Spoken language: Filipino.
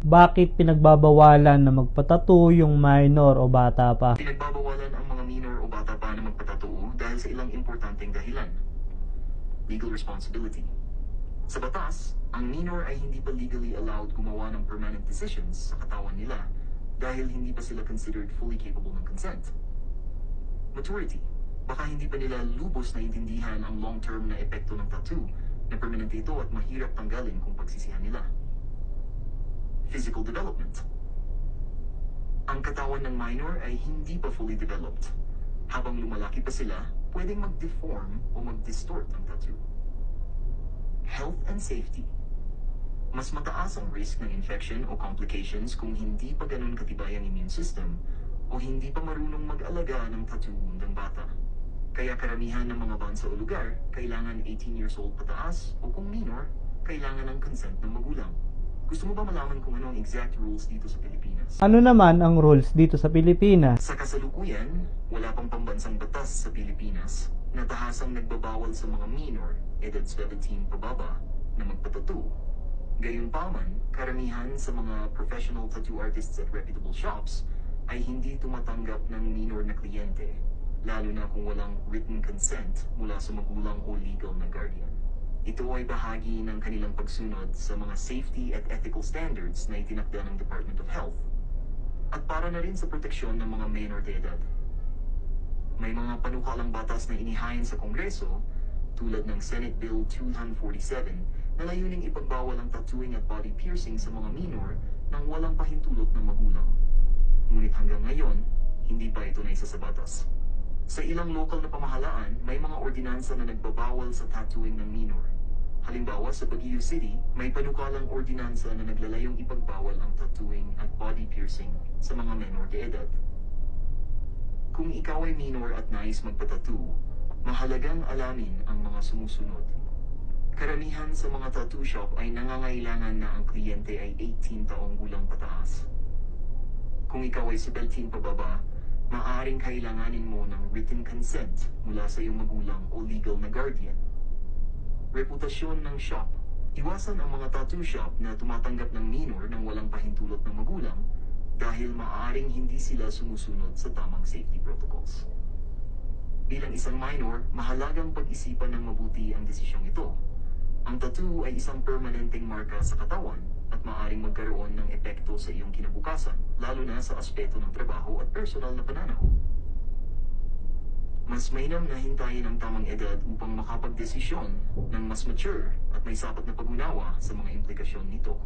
Bakit pinagbabawalan na magpatattoo yung minor o bata pa? Pinagbabawalan ang mga minor o bata pa na magpatattoo dahil sa ilang importanteng dahilan. Legal responsibility. Sa batas, ang minor ay hindi pa legally allowed gumawa ng permanent decisions sa katawan nila dahil hindi pa sila considered fully capable ng consent. Maturity. Baka hindi pa nila lubos na intindihan ang long-term na epekto ng tattoo na permanente ito at mahirap tanggalin kung pagsisihan nila. Physical development. Ang katawan ng minor ay hindi pa fully developed. Habang lumalaki pa sila, pwedeng mag-deform o mag-distort ang tattoo. Health and safety. Mas mataas ang risk ng infection o complications kung hindi pa ganun katibay ang immune system o hindi pa marunong mag-alaga ng tattoo ng bata. Kaya karamihan ng mga bansa o lugar, kailangan 18 years old pataas o kung minor, kailangan ng consent ng magulang. Gusto mo ba malaman kung ano ang exact rules dito sa Pilipinas? Ano naman ang rules dito sa Pilipinas? Sa kasalukuyan, wala pang pambansang batas sa Pilipinas na tahasang nagbabawal sa mga minor, edad 17 pababa, na magpatattoo. Gayunpaman, karamihan sa mga professional tattoo artists at reputable shops ay hindi tumatanggap ng minor na kliyente, lalo na kung walang written consent mula sa magulang o legal na guardian. Ito ay bahagi ng kanilang pagsunod sa mga safety at ethical standards na itinakda ng Department of Health at para na rin sa proteksyon ng mga minor de edad. May mga panukalang batas na inihain sa Kongreso tulad ng Senate Bill 247 na layuning ipagbawal ang tattooing at body piercing sa mga minor nang walang pahintulot ng magulang. Ngunit hanggang ngayon, hindi pa ito naisa sa batas. Sa ilang lokal na pamahalaan, may mga ordinansa na nagbabawal sa tattooing ng minor. Halimbawa, sa Baguio City, may panukalang ordinansa na naglalayong ipagbawal ang tattooing at body piercing sa mga menor de edad. Kung ikaw ay minor at nais magpatattoo, mahalagang alamin ang mga sumusunod. Karamihan sa mga tattoo shop ay nangangailangan na ang kliyente ay 18 taong gulang pataas. Kung ikaw ay 17 pababa, maaaring kailanganin mo ng written consent mula sa iyong magulang o legal na guardian. Reputasyon ng shop. Iwasan ang mga tattoo shop na tumatanggap ng minor nang walang pahintulot ng magulang dahil maaaring hindi sila sumusunod sa tamang safety protocols. Bilang isang minor, mahalagang pag-isipan ng mabuti ang desisyong ito. Ang tattoo ay isang permanenteng marka sa katawan at maaaring magkaroon ng epekto sa iyong kinabukasan, lalo na sa aspeto ng trabaho at personal na pananaw. Mas mainam na hintayin ang tamang edad upang makapagdesisyon ng mas mature at may sapat na pag-unawa sa mga implikasyon nito.